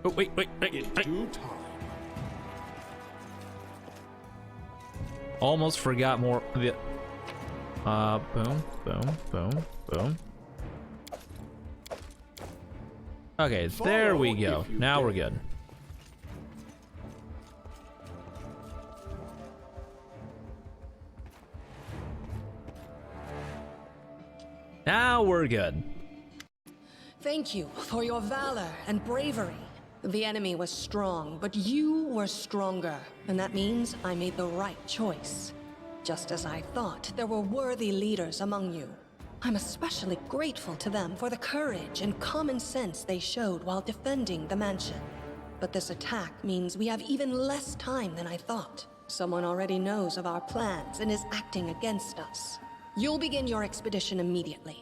Oh, wait. In due time. Almost forgot more of it. Boom. Okay, there we go. Now we're good. Now we're good. Thank you for your valor and bravery. The enemy was strong, but you were stronger, and that means I made the right choice. Just as I thought, there were worthy leaders among you. I'm especially grateful to them for the courage and common sense they showed while defending the mansion. But this attack means we have even less time than I thought. Someone already knows of our plans and is acting against us. You'll begin your expedition immediately.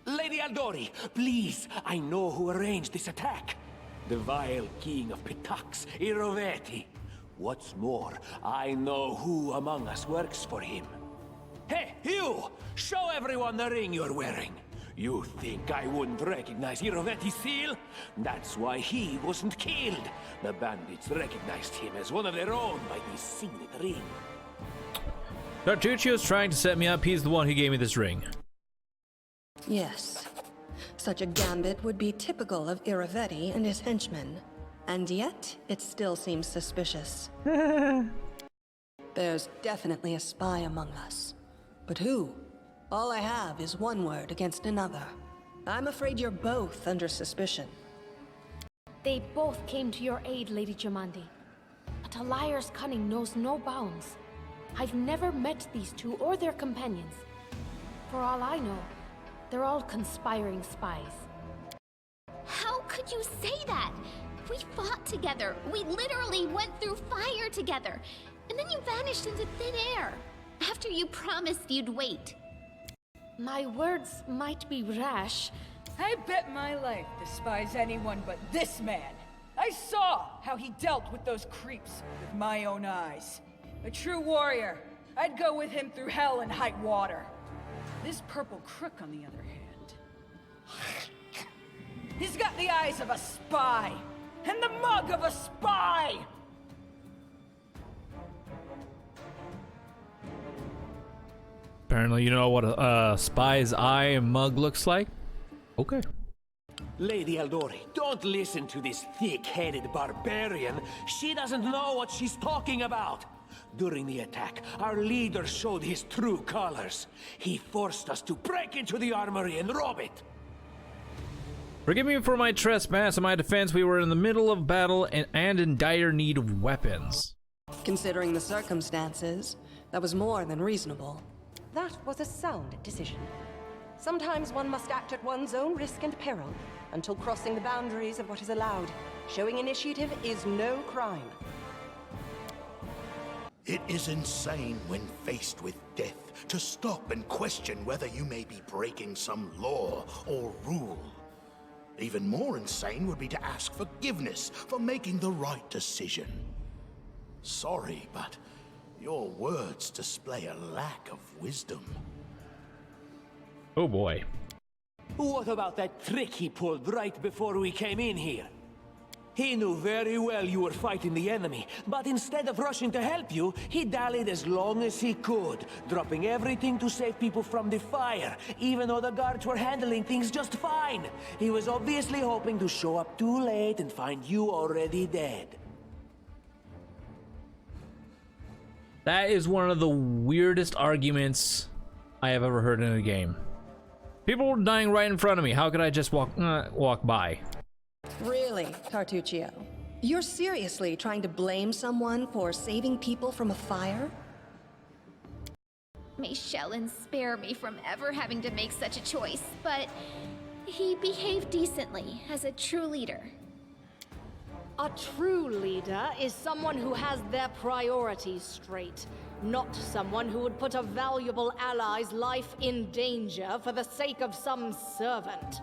Lady Aldori, please, I know who arranged this attack. The vile king of Pitax, Iroveti. What's more, I know who among us works for him. Hey, you! Show everyone the ring you're wearing. You think I wouldn't recognize Iroveti's seal? That's why he wasn't killed. The bandits recognized him as one of their own by this signet ring. Tartuccio's trying to set me up. He's the one who gave me this ring. Yes. Such a gambit would be typical of Iroveti and his henchmen. And yet, it still seems suspicious. There's definitely a spy among us. But who? All I have is one word against another. I'm afraid you're both under suspicion. They both came to your aid, Lady Jamandi. But a liar's cunning knows no bounds. I've never met these two or their companions. For all I know, they're all conspiring spies. How could you say that? We fought together. We literally went through fire together. And then you vanished into thin air. After you promised you'd wait. My words might be rash. I bet my life despise anyone but this man. I saw how he dealt with those creeps with my own eyes. A true warrior. I'd go with him through hell and high water. This purple crook, on the other hand, he's got the eyes of a spy and the mug of a spy. Apparently, you know what a spy's eye mug looks like? Okay. Lady Aldori, don't listen to this thick-headed barbarian. She doesn't know what she's talking about. During the attack, our leader showed his true colors. He forced us to break into the armory and rob it. Forgive me for my trespass. In my defense, we were in the middle of battle and in dire need of weapons. Considering the circumstances, that was more than reasonable. That was a sound decision. Sometimes one must act at one's own risk and peril, until crossing the boundaries of what is allowed. Showing initiative is no crime. It is insane when faced with death to stop and question whether you may be breaking some law or rule. Even more insane would be to ask forgiveness for making the right decision. Sorry, but your words display a lack of wisdom. Oh boy. What about that trick he pulled right before we came in here? He knew very well you were fighting the enemy, but instead of rushing to help you, he dallied as long as he could, dropping everything to save people from the fire, even though the guards were handling things just fine. He was obviously hoping to show up too late and find you already dead. That is one of the weirdest arguments I have ever heard in a game. People were dying right in front of me. How could I just walk by? Really, Tartuccio? You're seriously trying to blame someone for saving people from a fire? May Shellen spare me from ever having to make such a choice, but he behaved decently as a true leader. A true leader is someone who has their priorities straight, not someone who would put a valuable ally's life in danger for the sake of some servant.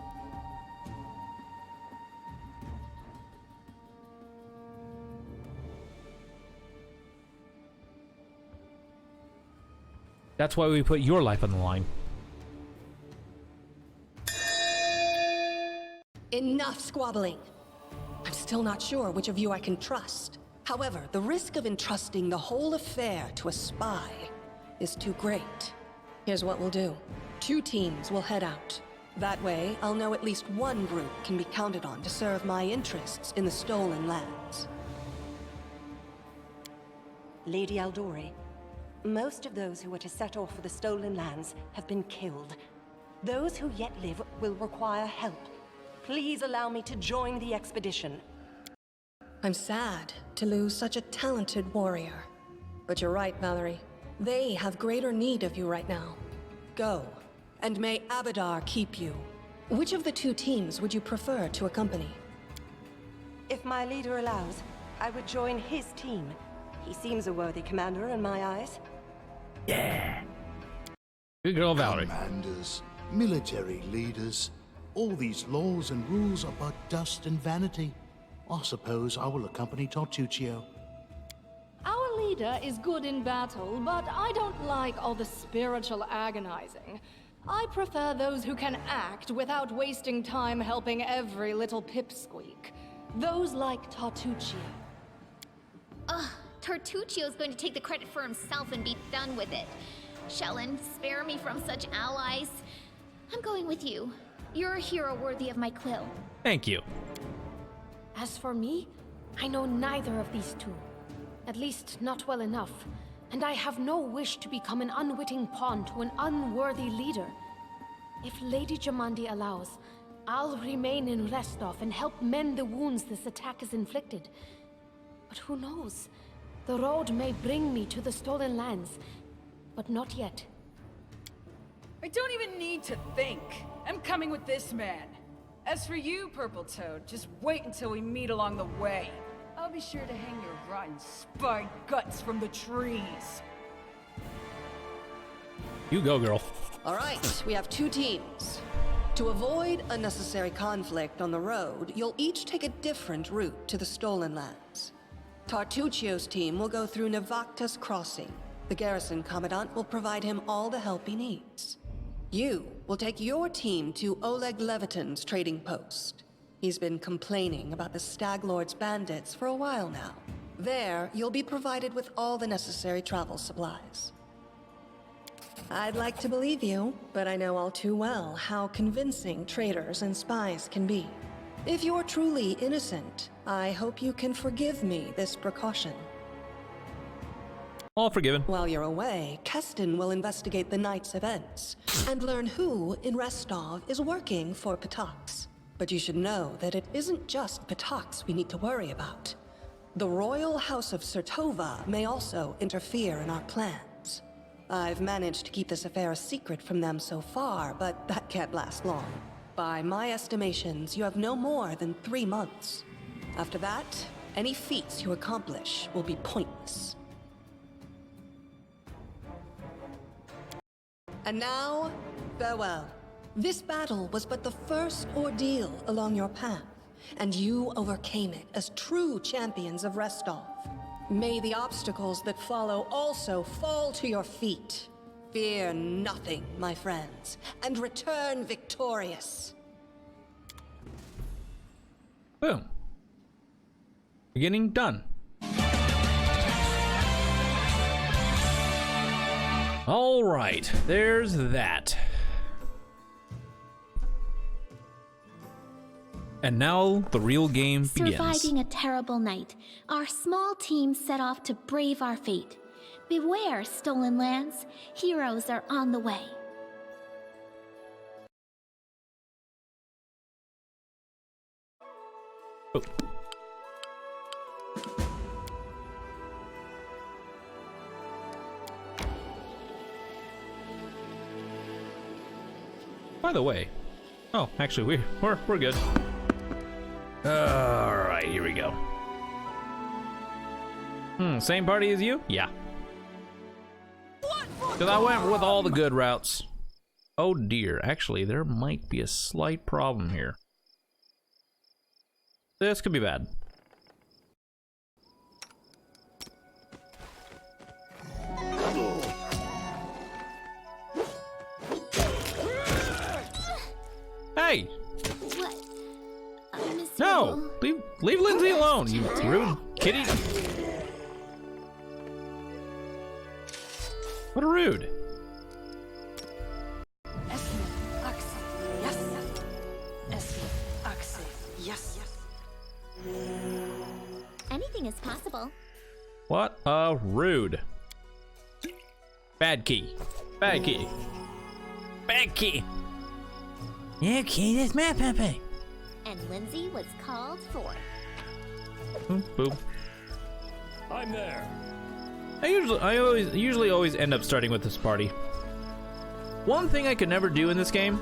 That's why we put your life on the line. Enough squabbling. I'm still not sure which of you I can trust. However, the risk of entrusting the whole affair to a spy is too great. Here's what we'll do. 2 teams will head out. That way, I'll know at least one group can be counted on to serve my interests in the stolen lands. Lady Aldori, most of those who were to set off for the stolen lands have been killed. Those who yet live will require help. Please allow me to join the expedition. I'm sad to lose such a talented warrior. But you're right, Valerie. They have greater need of you right now. Go, and may Abadar keep you. Which of the 2 teams would you prefer to accompany? If my leader allows, I would join his team. He seems a worthy commander in my eyes. Yeah. Good girl, Valerie. Commanders, military leaders, all these laws and rules are but dust and vanity. I suppose I will accompany Tartuccio. Our leader is good in battle, but I don't like all the spiritual agonizing. I prefer those who can act without wasting time helping every little pipsqueak. Those like Tartuccio. Ugh, Tartuccio's going to take the credit for himself and be done with it. Shellen, spare me from such allies. I'm going with you. You're a hero worthy of my quill. Thank you. As for me, I know neither of these 2. At least not well enough. And I have no wish to become an unwitting pawn to an unworthy leader. If Lady Jamandi allows, I'll remain in Restov and help mend the wounds this attack has inflicted. But who knows? The road may bring me to the stolen lands, but not yet. I don't even need to think. I'm coming with this man. As for you, Purple Toad, just wait until we meet along the way. I'll be sure to hang your rotten spine guts from the trees. You go, girl. All right, we have 2 teams. To avoid unnecessary conflict on the road, you'll each take a different route to the stolen lands. Tartuccio's team will go through Navakta's crossing. The garrison commandant will provide him all the help he needs. You will take your team to Oleg Leviton's trading post. He's been complaining about the Stag Lord's bandits for a while now. There, you'll be provided with all the necessary travel supplies. I'd like to believe you, but I know all too well how convincing traitors and spies can be. If you're truly innocent, I hope you can forgive me this precaution. All forgiven. While you're away, Keston will investigate the night's events and learn who in Restov is working for Patax. But you should know that it isn't just Patax we need to worry about. The royal house of Sertova may also interfere in our plans. I've managed to keep this affair a secret from them so far, but that can't last long. By my estimations, you have no more than 3 months. After that, any feats you accomplish will be pointless. And now, farewell. This battle was but the first ordeal along your path, and you overcame it as true champions of Restov. May the obstacles that follow also fall to your feet. Fear nothing, my friends, and return victorious. Boom. Beginning done. All right, there's that. And now the real game begins. Surviving a terrible night, our small team set off to brave our fate. Beware, stolen lands. Heroes are on the way. Oh. By the way, oh, actually, we're good. All right, here we go. Same party as you? Yeah. Because I went with all the good routes. Oh dear, actually, there might be a slight problem here. This could be bad. Hey! What? I miss No! you. Leave Lindsay alone, you rude kitty. What a rude. Anything is possible. What a rude. Bad key. Bad key. Bad key. Okay, that's my puppy. And Lindsay was called forth. Boop, boop. I'm there. I usually always end up starting with this party. One thing I could never do in this game,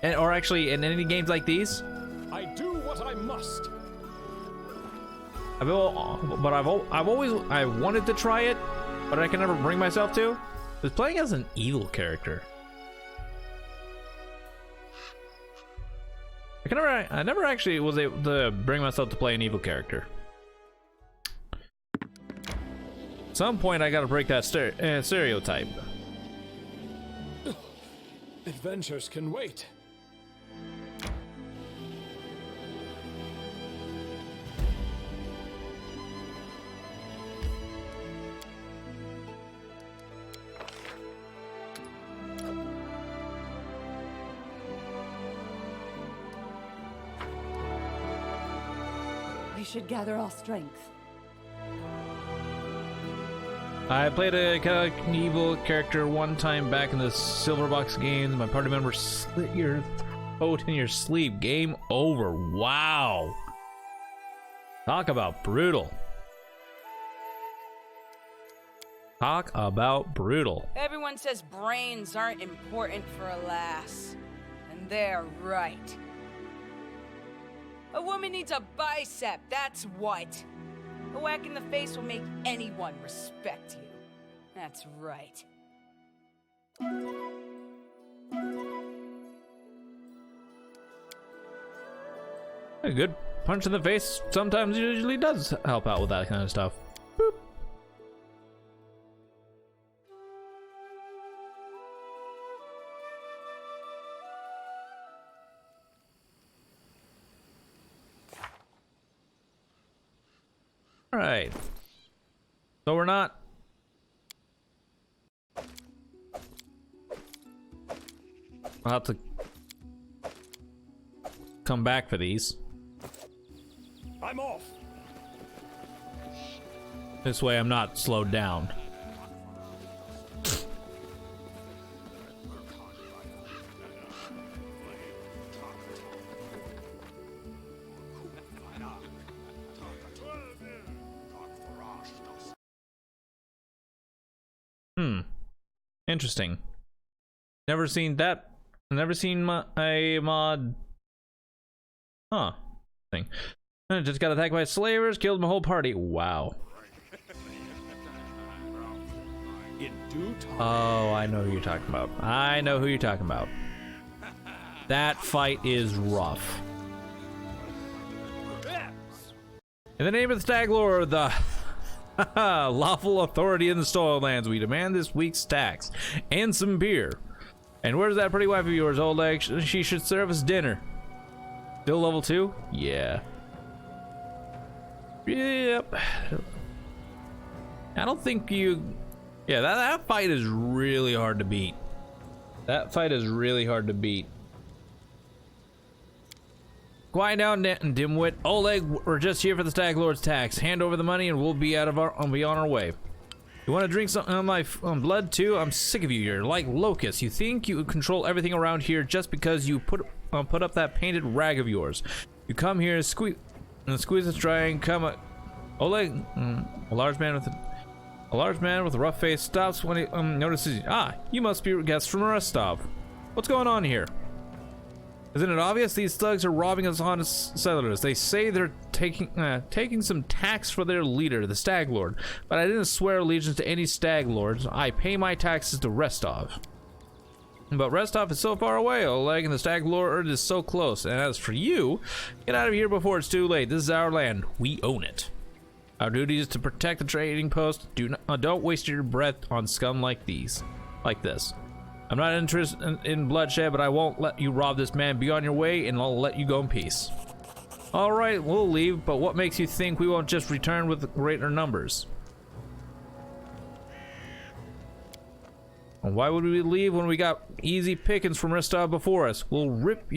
or actually in any games like these, I do what I must. I've wanted to try it, but I can never bring myself to, is playing as an evil character. I never actually was able to bring myself to play an evil character. At some point, I gotta break that stereotype. Adventures can wait. We should gather our strength. I played a kind of evil character one time back in the Silverbox games. My party member slit your throat in your sleep. Game over. Wow. Talk about brutal. Talk about brutal. Everyone says brains aren't important for a lass. And they're right. A woman needs a bicep, that's what. A whack in the face will make anyone respect you. That's right. A good punch in the face sometimes usually does help out with that kind of stuff. Boop. All right. So we're not. I'll have to come back for these. I'm off. This way I'm not slowed down. Interesting. Never seen that. Never seen a mod. Huh. Thing. I just got attacked by slavers, killed my whole party. Wow. In due time. Oh, I know who you're talking about. I know who you're talking about. That fight is rough. In the name of the Stag Lord, the lawful authority in the Stonelands, we demand this week's tax and some beer. And where's that pretty wife of yours, old egg? She should serve us dinner. Still level 2? Yeah. Yep. I don't think you... Yeah, that fight is really hard to beat. That fight is really hard to beat. Quiet down, dimwit. Oleg, we're just here for the Stag Lord's tax. Hand over the money and we'll be on our way. You want to drink something on my blood too? I'm sick of you. You're like locusts. You think you control everything around here just because you put up that painted rag of yours. You come here, squeeze it dry, and come. Oleg, a large man with a rough face stops when he notices you. Ah, you must be guests from Rostov. What's going on here? Isn't it obvious these thugs are robbing us honest settlers? They say they're taking some tax for their leader, the Stag Lord. But I didn't swear allegiance to any Stag Lords. I pay my taxes to Rostov. But Rostov is so far away, Oleg, and the Stag Lord is so close. And as for you, get out of here before it's too late. This is our land. We own it. Our duty is to protect the trading post. Don't waste your breath on scum like this. I'm not interested in bloodshed, but I won't let you rob this man. Be on your way, and I'll let you go in peace. All right, we'll leave, but what makes you think we won't just return with greater numbers? And why would we leave when we got easy pickings from Ristov before us? We'll rip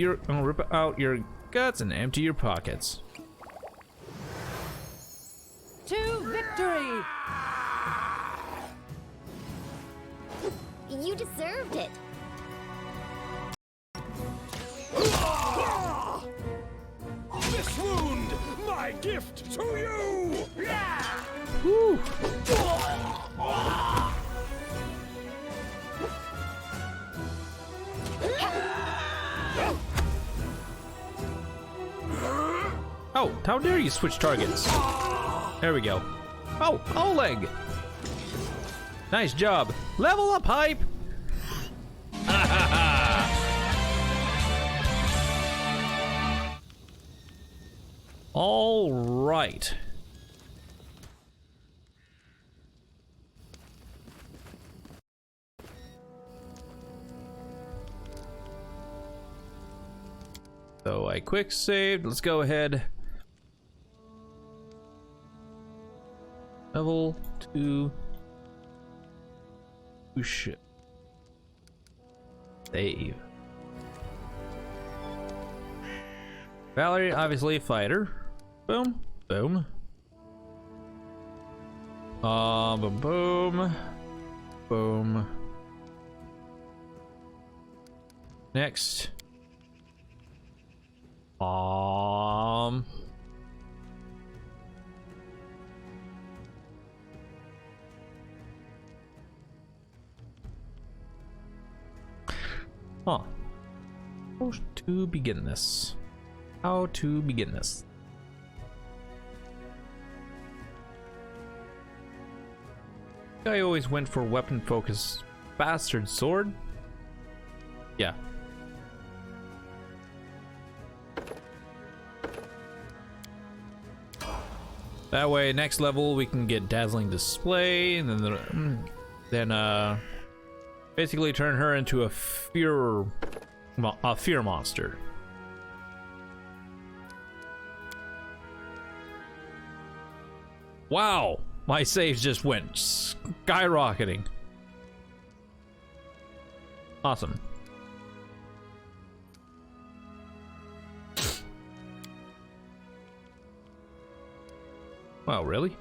out your guts and empty your pockets. To victory! You deserved it. This wound, my gift to you! Whew. Oh, how dare you switch targets? There we go. Oh, Oleg! Nice job. Level up, hype! All right. So I quick saved. Let's go ahead. Level 2. Shit. Save. Valerie, obviously a fighter. Boom. Boom. Boom. Boom. Boom. Next. Huh. How to begin this? How to begin this? I always went for weapon focus. Bastard sword? Yeah. That way, next level we can get dazzling display, and then basically turn her into a fear monster. Wow, my saves just went skyrocketing. Awesome. Wow, really?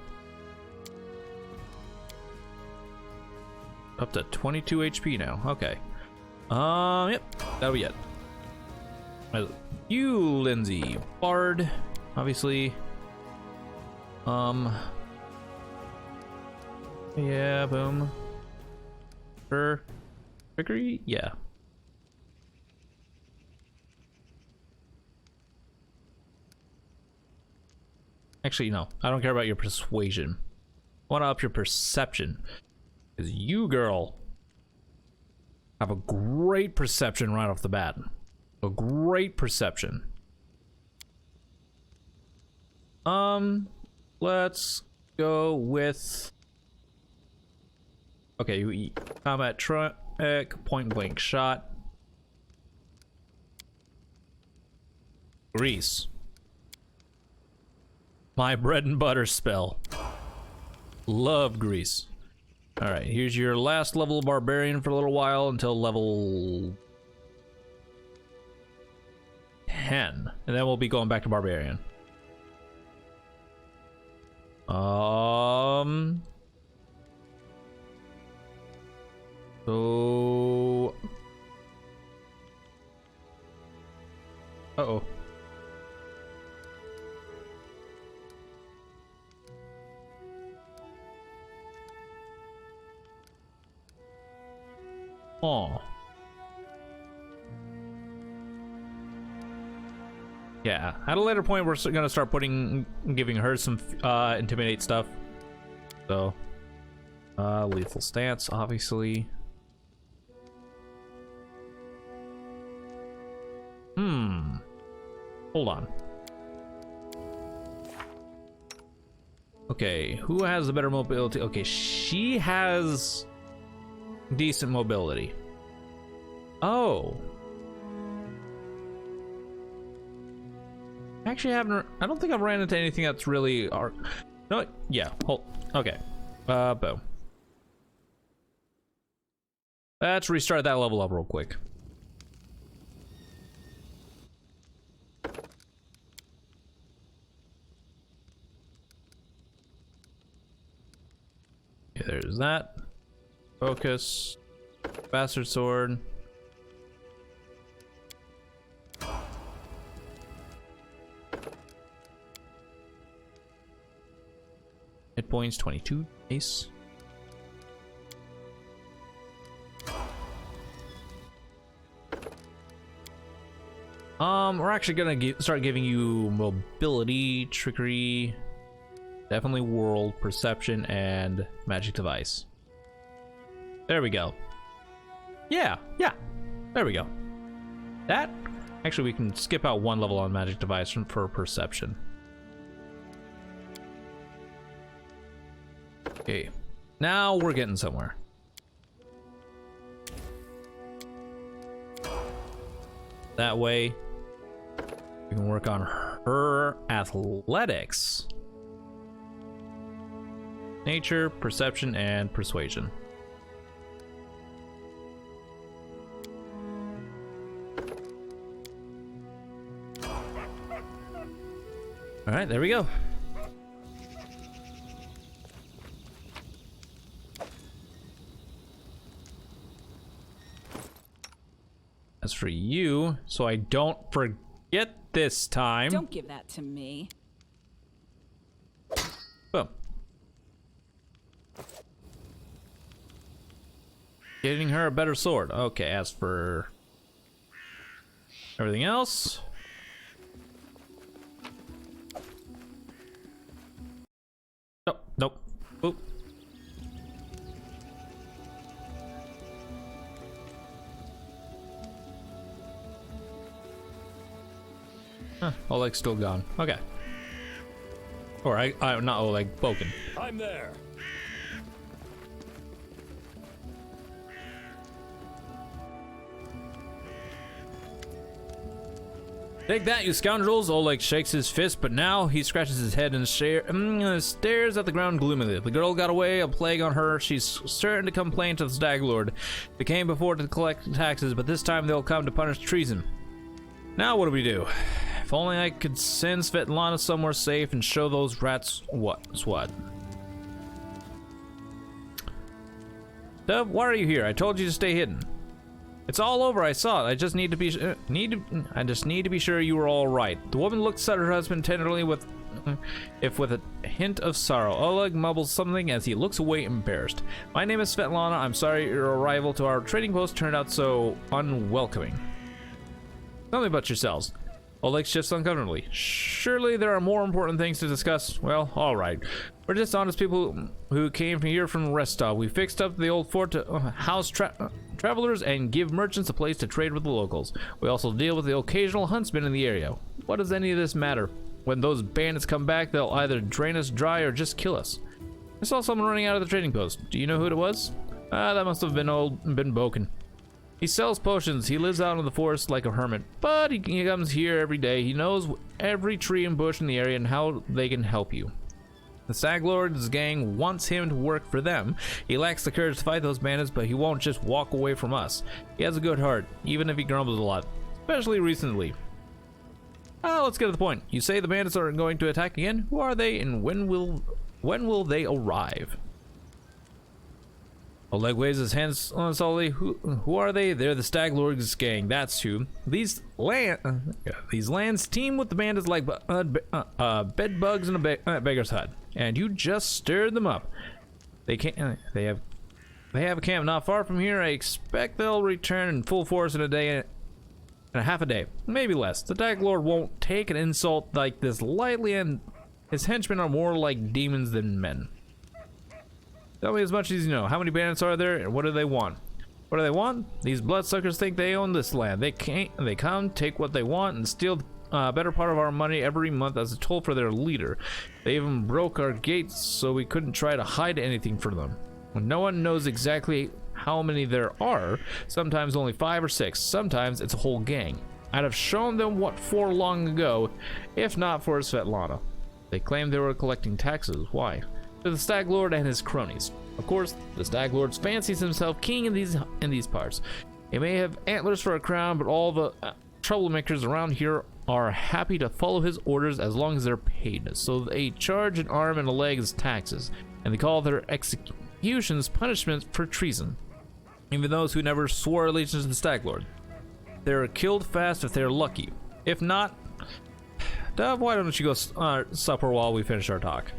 Up to 22 HP now. Okay. Yep. That'll be it. You, Lindsay. Bard. Obviously. Yeah, boom. Sure. Trickery? Yeah. Actually, no. I don't care about your persuasion. I want to up your perception. Because you, girl, have a great perception right off the bat. A great perception. Let's go with... Okay, combat truck, point blank shot. Grease. My bread and butter spell. Love grease. Alright, here's your last level of barbarian for a little while until level 10. And then we'll be going back to barbarian. So... Uh-oh. Oh. Yeah, at a later point we're gonna start giving her some intimidate stuff. So, lethal stance, obviously. Hold on. Okay, who has the better mobility? Okay, she has decent mobility. Oh. Actually, I don't think I've ran into anything that's really no, yeah. Hold. Okay. Bow. Let's restart that level up real quick. Okay, there's that. Focus. Bastard sword. Hit points 22. Ace. We're actually gonna start giving you mobility, trickery, definitely world, perception, and magic device. There we go. Yeah, there we go. That, actually we can skip out one level on magic device for perception. Okay, now we're getting somewhere. That way, we can work on her athletics. Nature, perception, and persuasion. Alright, there we go. As for you, so I don't forget this time. Don't give that to me. Boom. Getting her a better sword. Okay, as for everything else. Nope, nope. Oop. Huh, Oleg's still gone. Okay. Or not Oleg, Boken. I'm there. Take that, you scoundrels! Oleg shakes his fist, but now he scratches his head and stares at the ground gloomily. The girl got away, a plague on her. She's certain to complain to the Stag Lord. They came before to collect taxes, but this time they'll come to punish treason. Now what do we do? If only I could send Svetlana somewhere safe and show those rats what's what. Dub, why are you here? I told you to stay hidden. It's all over. I saw it. I just need to be sure you were all right. The woman looks at her husband tenderly with a hint of sorrow. Oleg mumbles something as he looks away embarrassed. My name is Svetlana. I'm sorry your arrival to our trading post turned out so unwelcoming. Tell me about yourselves. Oleg shifts uncomfortably. Surely there are more important things to discuss. Well, alright. We're just honest people who came here from Restov. We fixed up the old fort to house travelers and give merchants a place to trade with the locals. We also deal with the occasional huntsman in the area. What does any of this matter? When those bandits come back, they'll either drain us dry or just kill us. I saw someone running out of the trading post. Do you know who it was? That must have been Boken. He sells potions. He lives out in the forest like a hermit, but he comes here every day. He knows every tree and bush in the area and how they can help you. The Stag Lord's gang wants him to work for them. He lacks the courage to fight those bandits, but he won't just walk away from us. He has a good heart, even if he grumbles a lot, especially recently. Let's get to the point. You say the bandits are going to attack again? Who are they, and when will they arrive? Oleg waves his hands solidly. Who are they? They're the Stag Lord's gang. That's who. These lands teem with the bandits like bed bugs in a beggar's hut, and you just stirred them up. They have a camp not far from here. I expect they'll return in full force in a day and a half a day, maybe less. The Stag Lord won't take an insult like this lightly, and his henchmen are more like demons than men. Tell me as much as you know. How many bandits are there, and what do they want? What do they want? These bloodsuckers think they own this land. They come, take what they want, and steal a better part of our money every month as a toll for their leader. They even broke our gates so we couldn't try to hide anything from them. No one knows exactly how many there are. Sometimes only 5 or 6. Sometimes it's a whole gang. I'd have shown them what for long ago, if not for Svetlana. They claimed they were collecting taxes. Why? To the Stag Lord and his cronies. Of course, the Stag Lord fancies himself king in these parts. He may have antlers for a crown, but all the troublemakers around here are happy to follow his orders as long as they're paid. So they charge an arm and a leg as taxes, and they call their executions punishments for treason. Even those who never swore allegiance to the Stag Lord. They're killed fast if they're lucky. If not, Dove, why don't you go supper while we finish our talk?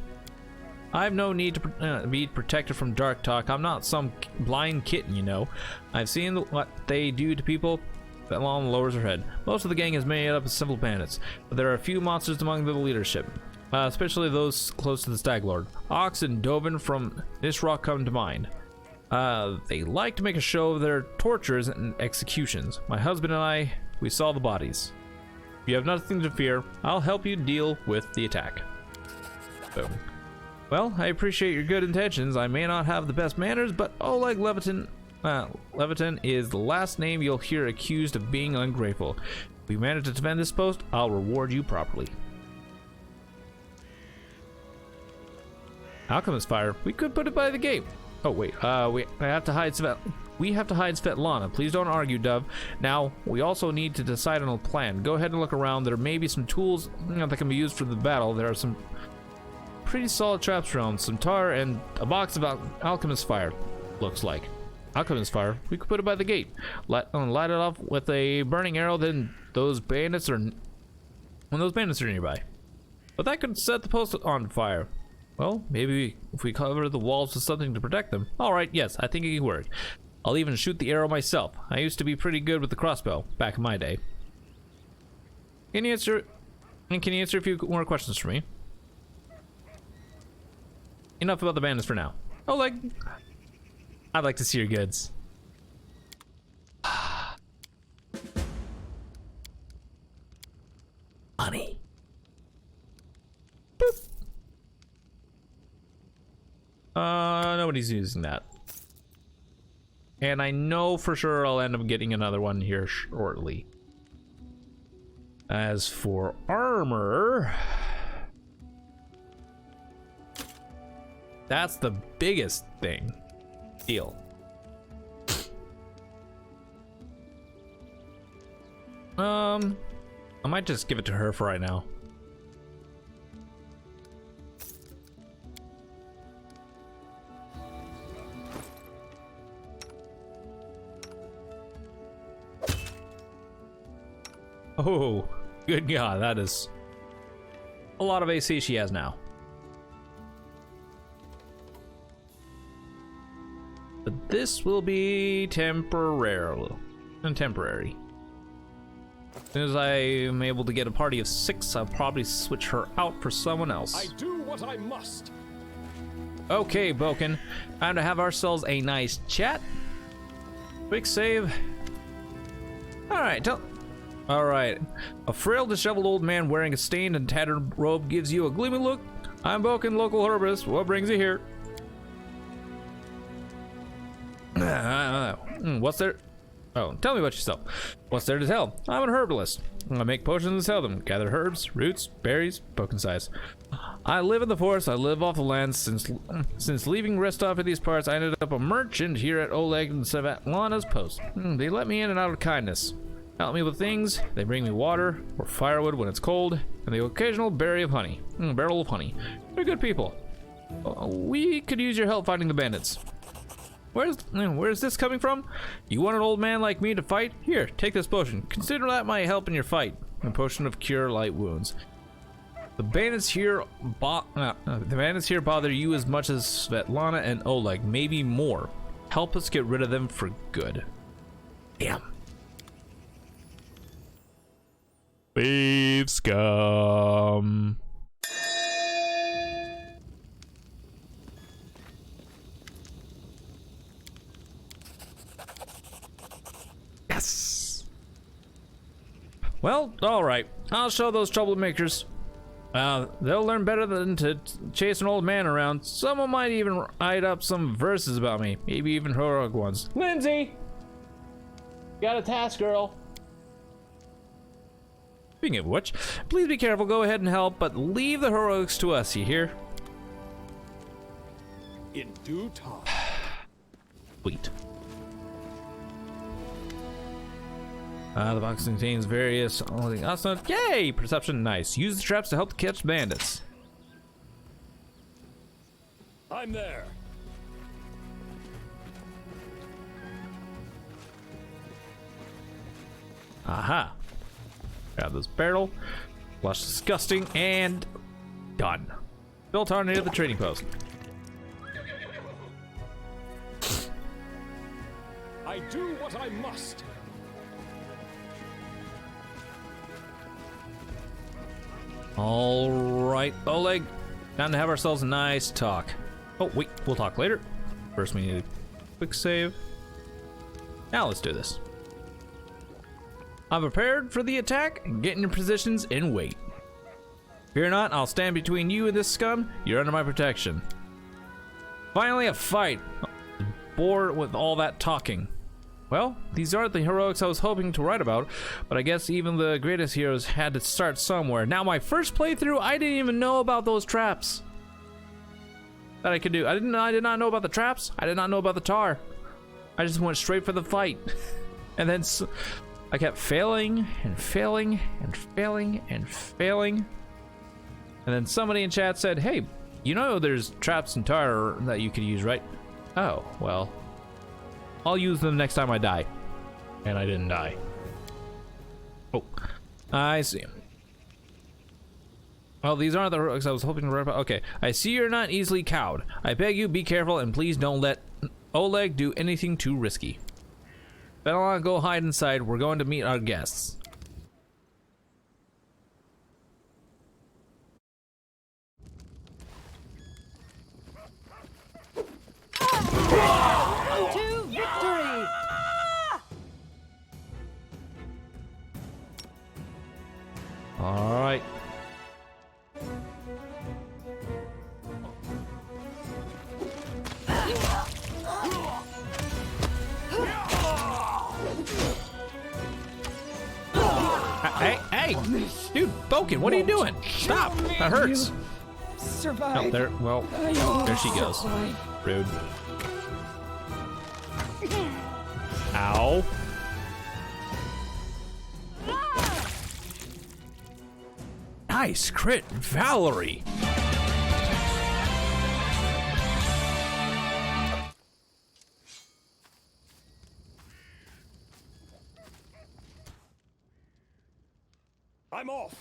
I have no need to be protected from dark talk. I'm not some blind kitten, you know. I've seen what they do to people. Svetlana lowers her head. Most of the gang is made up of simple bandits, but there are a few monsters among the leadership, especially those close to the Stag Lord. Ox and Dovin from this rock come to mind. They like to make a show of their tortures and executions. My husband and I, we saw the bodies. You have nothing to fear. I'll help you deal with the attack. Boom. Well, I appreciate your good intentions. I may not have the best manners, but Oleg Levitin is the last name you'll hear accused of being ungrateful. If we manage to defend this post, I'll reward you properly. Alchemist fire. We could put it by the gate. Oh wait, we have to hide Svetlana. Please don't argue, Dove. Now, we also need to decide on a plan. Go ahead and look around. There may be some tools that can be used for the battle. There are some pretty solid traps around, some tar, and a box of alchemist fire. Looks like alchemist fire. We could put it by the gate. Light it off with a burning arrow. Then those bandits are nearby. But that could set the post on fire. Well, maybe if we cover the walls with something to protect them. Alright, yes, I think it could work. I'll even shoot the arrow myself. I used to be pretty good with the crossbow back in my day. Can you answer a few more questions for me? Enough about the bandits for now. Oh, like, I'd like to see your goods. Honey. Boop. Nobody's using that. And I know for sure I'll end up getting another one here shortly. As for armor, that's the biggest thing. Deal. I might just give it to her for right now. Oh, good God, that is a lot of AC she has now. But this will be temporary. As soon as I am able to get a party of 6, I'll probably switch her out for someone else. I do what I must. Okay, Boken. Time to have ourselves a nice chat. Quick save. Alright, Alright. A frail, disheveled old man wearing a stained and tattered robe gives you a gloomy look. I'm Boken, local herbalist. What brings you here? What's there? Oh, tell me about yourself. What's there to tell? I'm an herbalist. I make potions and sell them. Gather herbs, roots, berries, Boken size. I live in the forest. I live off the land. Since leaving Restov in these parts, I ended up a merchant here at Oleg and Svetlana's post. They let me in and out of kindness. Help me with things. They bring me water or firewood when it's cold, and the occasional barrel of honey. They're good people. We could use your help fighting the bandits. Where's this coming from? You want an old man like me to fight? Here, take this potion. Consider that my help in your fight. A potion of cure light wounds. The bandits here bother you as much as Svetlana and Oleg, maybe more. Help us get rid of them for good. Damn. Thief scum. Yes. Well, all right. I'll show those troublemakers They'll learn better than to chase an old man around. Someone might even write up some verses about me, maybe even heroic ones. Lindsay! Got a task, girl. Speaking of which, please be careful, go ahead and help, but leave the heroics to us, you hear? In due time. Sweet. The box contains various... Yay! Perception, nice. Use the traps to help catch bandits. I'm there. Aha. Grab this barrel. Flush disgusting, and... done. Built on near the trading post. I do what I must. All right, Oleg, time to have ourselves a nice talk. Oh, wait, we'll talk later. First, we need a quick save. Now let's do this. I'm prepared for the attack. Get in your positions and wait. Fear not, I'll stand between you and this scum. You're under my protection. Finally, a fight. Bored with all that talking. Well, these aren't the heroics I was hoping to write about, but I guess even the greatest heroes had to start somewhere. Now, my first playthrough, I didn't even know about those traps that I could do. I did not know about the traps. I did not know about the tar. I just went straight for the fight. And then I kept failing and failing and failing and failing. And then somebody in chat said, hey, you know there's traps and tar that you could use, right? Oh, well. I'll use them next time I die. And I didn't die. Oh, I see. Well, these aren't the heroics I was hoping to write about. Okay, I see you're not easily cowed. I beg you, be careful, and please don't let Oleg do anything too risky. Better not go hide inside. We're going to meet our guests. To victory! All right. Hey, dude, Boken, what are you doing? Stop, that hurts. Survive. Oh, there, well, there she goes. Rude. Ow. Nice crit, Valerie. I'm off.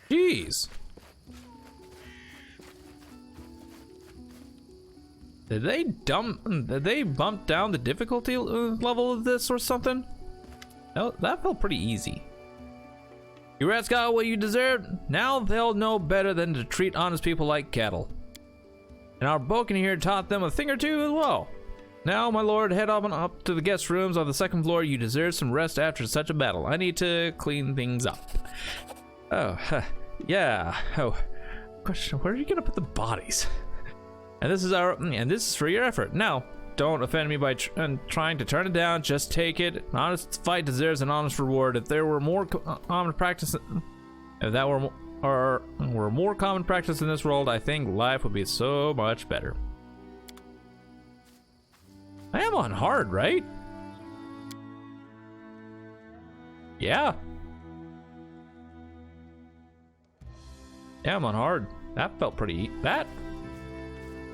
Jeez. Did they bump down the difficulty level of this or something? No, that felt pretty easy. You rats got what you deserved. Now they'll know better than to treat honest people like cattle. And our Boken here taught them a thing or two as well. Now, my lord, head on up to the guest rooms on the second floor. You deserve some rest after such a battle. I need to clean things up. Oh, yeah. Oh, question: where are you gonna put the bodies? And this is for your effort. Now, don't offend me by trying to turn it down. Just take it. An honest fight deserves an honest reward. If there were more common practice, if that were more common practice in this world, I think life would be so much better. I am on hard, right? Yeah. Yeah, I'm on hard. That felt pretty... That?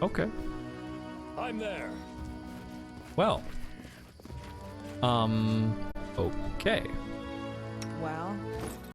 Okay. I'm there. Well. Okay. Well,